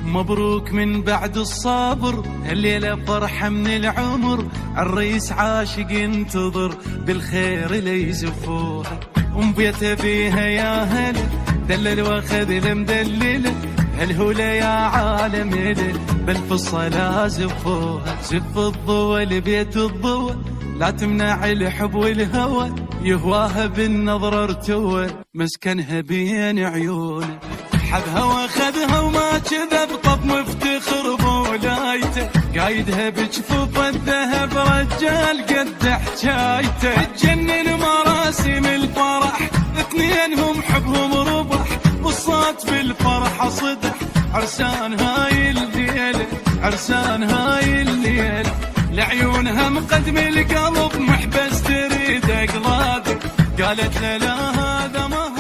مبروك من بعد الصبر، الليلة فرحة من العمر، عالريس عاشق ينتظر بالخير ليزفوها، ومبيته فيها يا هلا دلل واخذ المدلل، هالهولا يا عالم هلل بالف الصلاة زفوها، زف الضوى لبيت الضوى لا تمنع الحب والهوى، يهواها بالنظر ارتوى مسكنها بين عيونه، حبها واخذها وما كذب طب مفتخر بولايته، قايدها بجفوف الذهب رجال قد حجايته، تجنن مراسم الفرح اثنينهم حبهم ربح، والصوت بالفرحة صدح، عرسان هاي الليلة عرسان هاي الليلة، لعيونها مقدم القلب محبس تريد اقلادك، قالت لا هذا ما